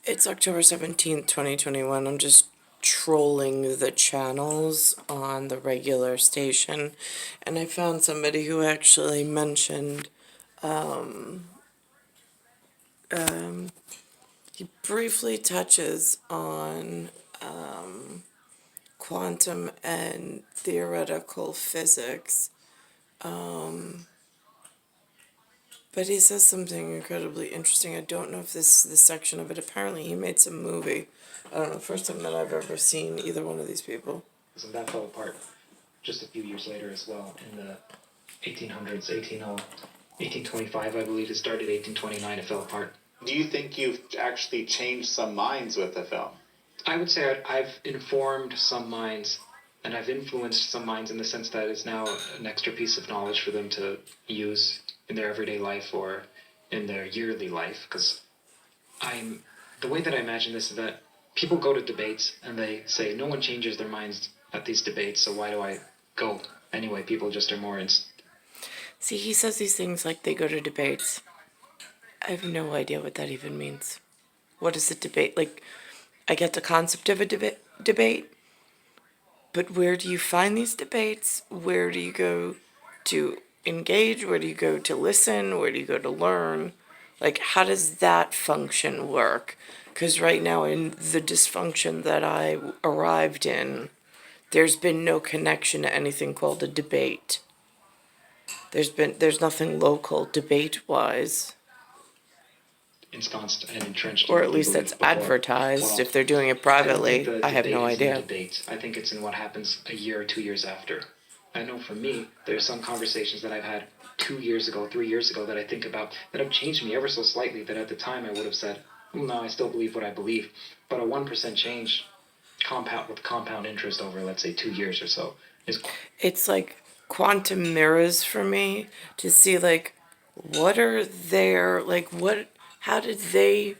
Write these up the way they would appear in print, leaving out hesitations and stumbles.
It's October 17th, 2021. I'm just trolling the channels on the regular station, and I found somebody who actually mentioned, he briefly touches on quantum and theoretical physics, but he says something incredibly interesting. I don't know if this is the section of it. Apparently he made some movie. I don't know, first time that I've ever seen either one of these people. So that fell apart just a few years later as well, in the 1800s, 1825, I believe it started, 1829 it fell apart. Do you think you've actually changed some minds with the film? I would say I've informed some minds, and I've influenced some minds in the sense that it's now an extra piece of knowledge for them to use in their everyday life or in their yearly life, because the way that I imagine this is that people go to debates and they say no one changes their minds at these debates, so why do I go? Anyway, people just are more See, he says these things like they go to debates. I have no idea what that even means. What is a debate? Like, I get the concept of a debate, but where do you find these debates? Where do you go to engage? Where do you go to listen? Where do you go to learn? Like, how does that function work? Because right now, in the dysfunction that I arrived in, there's been no connection to anything called a debate. There's nothing local debate-wise. ensconced and entrenched Or in at what they least believe that's before. advertised. Well, If they're doing it I don't think privately, the I have no debate is in the idea. debate. I think it's in what happens a year or 2 years after. I know for me, there's some conversations that I've had 2 years ago, 3 years ago that I think about that have changed me ever so slightly, that at the time I would have said, well, no, I still believe what I believe. But a 1% change with compound interest over, let's say, 2 years or so is It's like quantum mirrors for me to see, like, what are their, like, how did they,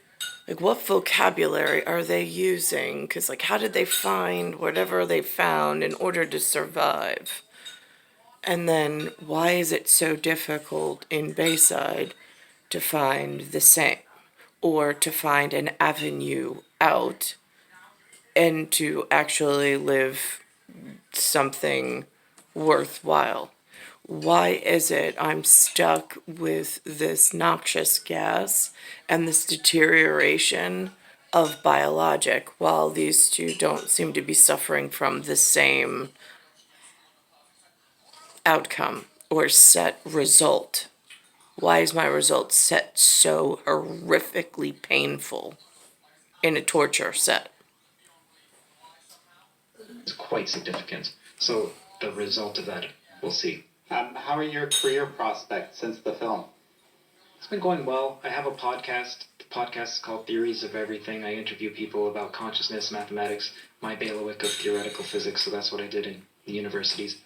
like, what vocabulary are they using? Because, like, how did they find whatever they found in order to survive? And then why is it so difficult in Bayside to find the same, or to find an avenue out and to actually live something worthwhile? Why is it I'm stuck with this noxious gas and this deterioration of biologic while these two don't seem to be suffering from the same outcome or set result? Why is my result set so horrifically painful in a torture set? quite significant. So the result of that, we'll see. How are your career prospects since the film? It's been going well. I have a podcast. The podcast is called Theories of Everything. I interview people about consciousness, mathematics, my bailiwick of theoretical physics, so that's what I did in the universities.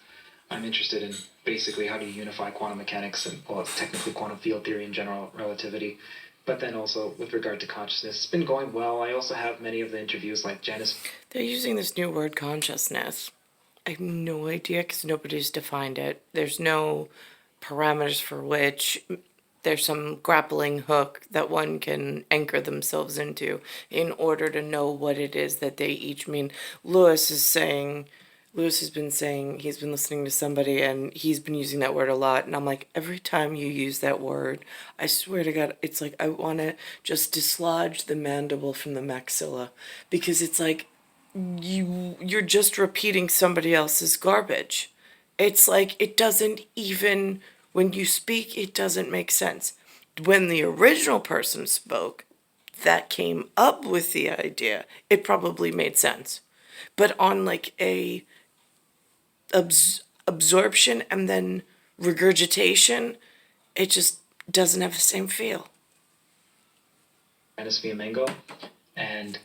I'm interested in basically how do you unify quantum mechanics and, well, it's technically quantum field theory and general relativity, but then also with regard to consciousness. It's been going well. I also have many of the interviews like Janice. They're using this new word, consciousness. I have no idea because nobody's defined it. There's no parameters for which. There's some grappling hook that one can anchor themselves into in order to know what it is that they each mean. Lewis has been saying, he's been listening to somebody and he's been using that word a lot. And I'm like, every time you use that word, I swear to God, it's like I want to just dislodge the mandible from the maxilla, because it's like you're just repeating somebody else's garbage. It's like it doesn't even, when you speak, it doesn't make sense. When the original person spoke that came up with the idea, it probably made sense. But on like a absorption and then regurgitation, it just doesn't have the same feel. Janice Mango and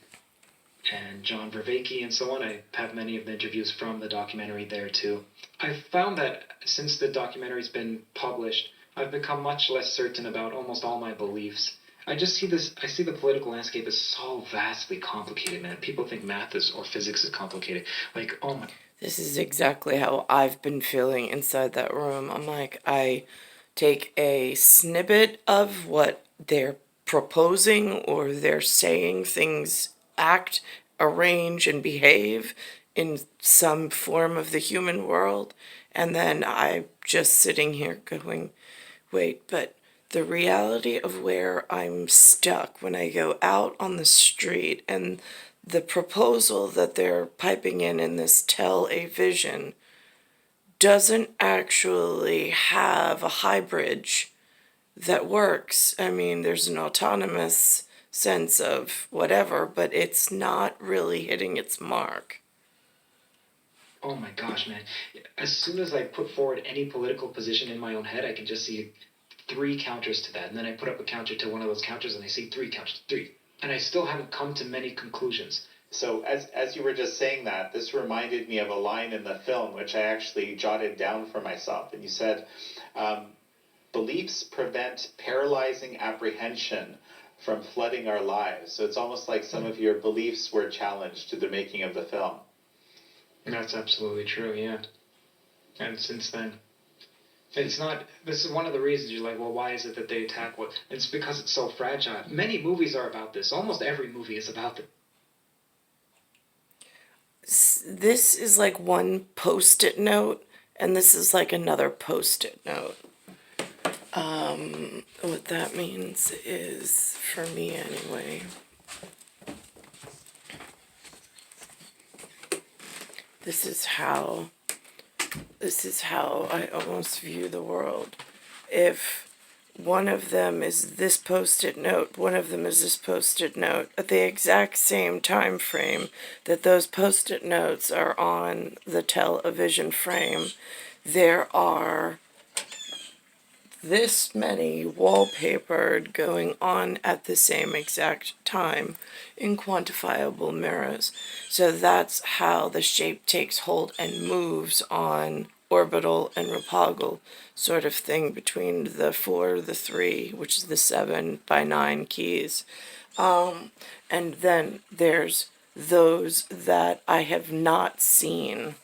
John Vervaeke and so on. I have many of the interviews from the documentary there too. I've found that since the documentary's been published, I've become much less certain about almost all my beliefs. I see the political landscape is so vastly complicated, man. People think math is or physics is complicated. Like, oh my. This is exactly how I've been feeling inside that room. I'm like, I take a snippet of what they're proposing or they're saying things act, arrange, and behave in some form of the human world. And then I'm just sitting here going, wait, but the reality of where I'm stuck when I go out on the street and the proposal that they're piping in this tell a vision doesn't actually have a high bridge that works. I mean, there's an autonomous sense of whatever, but it's not really hitting its mark. Oh my gosh, man. As soon as I put forward any political position in my own head, I can just see 3 counters to that. And then I put up a counter to one of those counters and I see 3 counters, 3. And I still haven't come to many conclusions. So as you were just saying that, this reminded me of a line in the film, which I actually jotted down for myself. And you said, beliefs prevent paralyzing apprehension from flooding our lives. So it's almost like some of your beliefs were challenged to the making of the film. That's absolutely true, yeah. And since then, it's not, this is one of the reasons you're like, well, why is it that they attack what? It's because it's so fragile. Many movies are about this. Almost every movie is about this. This is like one post-it note, and this is like another post-it note. What that means is, for me anyway, this is how I almost view the world. If one of them is this post-it note, one of them is this post-it note, at the exact same time frame that those post-it notes are on the television frame, there are this many wallpapered going on at the same exact time in quantifiable mirrors. So that's how the shape takes hold and moves on orbital and repaugal sort of thing between the 4, the 3, which is the 7 by 9 keys. And then there's those that I have not seen.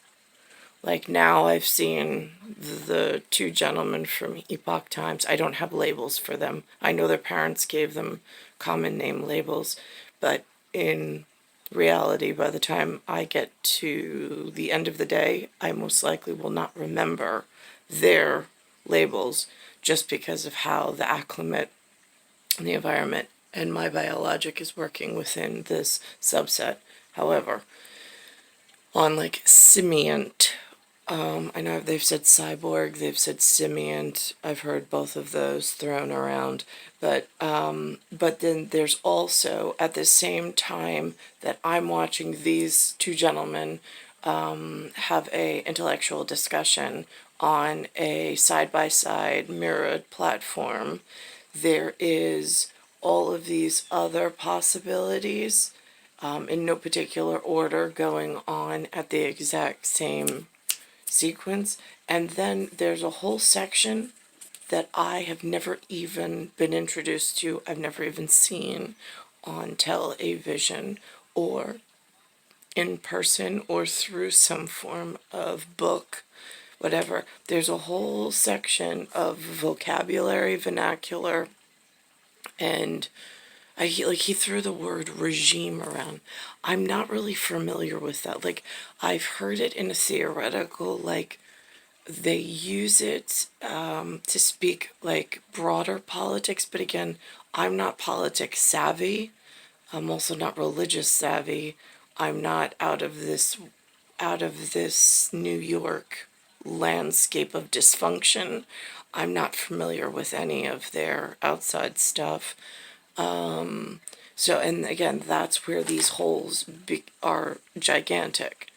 Like now I've seen the 2 gentlemen from Epoch Times. I don't have labels for them. I know their parents gave them common name labels, but in reality, by the time I get to the end of the day, I most likely will not remember their labels just because of how the acclimate and the environment and my biologic is working within this subset. However, on like SIMMIENT, I know they've said CYBORG, they've said SIMMIENT. I've heard both of those thrown around, but then there's also, at the same time that I'm watching these 2 gentlemen have a intellectual discussion on a side-by-side mirrored platform, there is all of these other possibilities in no particular order going on at the exact same sequence. And then there's a whole section that I have never even been introduced to, I've never even seen on television or in person or through some form of book, whatever. There's a whole section of vocabulary, vernacular, and he threw the word regime around. I'm not really familiar with that. Like, I've heard it in a theoretical, like, they use it to speak, like, broader politics, but again, I'm not politics savvy. I'm also not religious savvy. I'm not out of this New York landscape of dysfunction. I'm not familiar with any of their outside stuff. So, and again, that's where these holes are gigantic,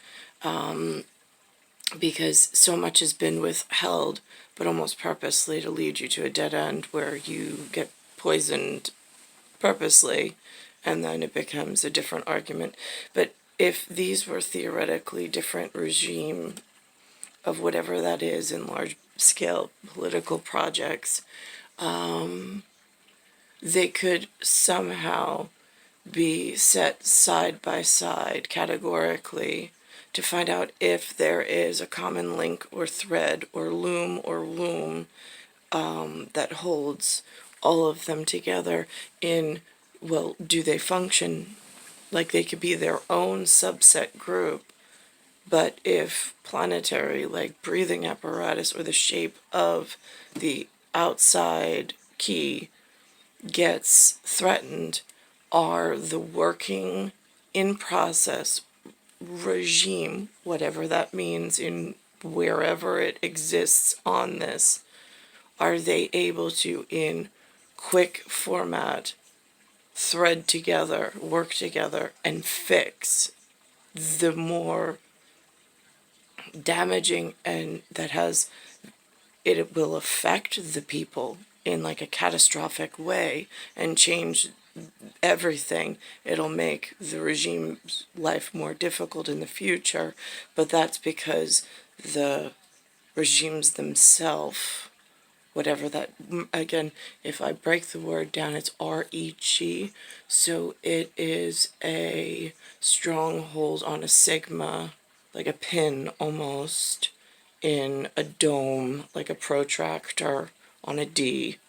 because so much has been withheld, but almost purposely to lead you to a dead end where you get poisoned purposely, and then it becomes a different argument. But if these were theoretically different regime of whatever that is in large-scale political projects, they could somehow be set side by side categorically to find out if there is a common link or thread or loom or womb that holds all of them together in, well, do they function like they could be their own subset group? But if planetary, like breathing apparatus or the shape of the outside key gets threatened, are the working in process regime, whatever that means in wherever it exists on this, are they able to, in quick format, thread together, work together, and fix the more damaging and that has, it will affect the people in like a catastrophic way and change everything. It'll make the regime's life more difficult in the future, but that's because the regimes themselves, whatever that, again, if I break the word down, it's REG, so it is a stronghold on a sigma, like a pin almost, in a dome, like a protractor on a D,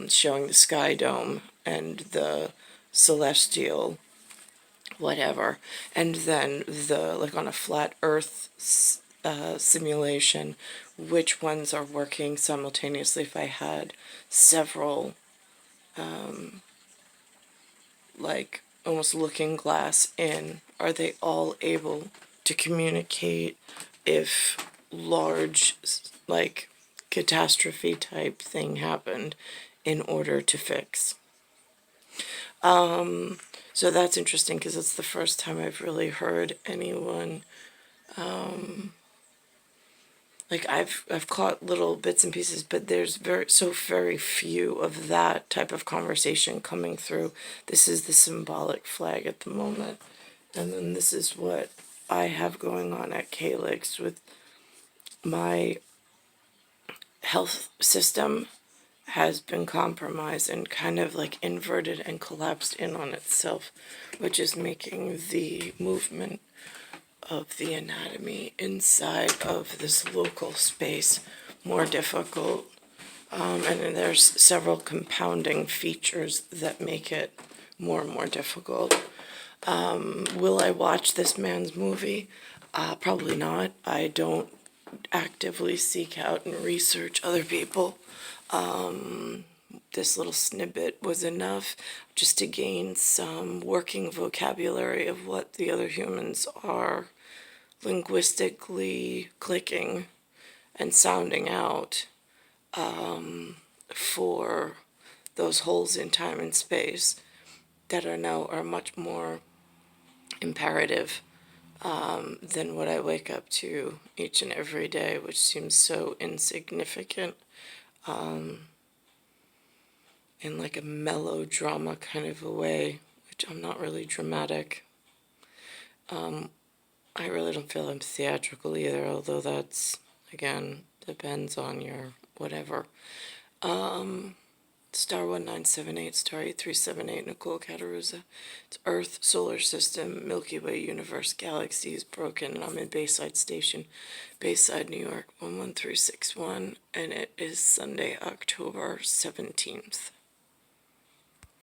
showing the sky dome and the celestial whatever, and then the, like on a flat earth simulation, which ones are working simultaneously. If I had several like almost looking glass in, are they all able to communicate if large like catastrophe type thing happened in order to fix? So that's interesting because it's the first time I've really heard anyone, like I've caught little bits and pieces, but there's very few of that type of conversation coming through. This is the symbolic flag at the moment, and then this is what I have going on at Calyx with my health system has been compromised and kind of like inverted and collapsed in on itself, which is making the movement of the anatomy inside of this local space more difficult. And then there's several compounding features that make it more and more difficult. Will I watch this man's movie? Probably not. I don't actively seek out and research other people. This little snippet was enough just to gain some working vocabulary of what the other humans are linguistically clicking and sounding out for those holes in time and space that are much more imperative than what I wake up to each and every day, which seems so insignificant. In like a melodrama kind of a way, which I'm not really dramatic. I really don't feel I'm theatrical either, although that's, again, depends on your whatever. Star 1978, Star 8378, Nicole, Cattaruzza. It's Earth, Solar System, Milky Way, Universe, Galaxies, Broken, and I'm in Bayside Station, Bayside, New York, 11361, and it is Sunday, October 17th.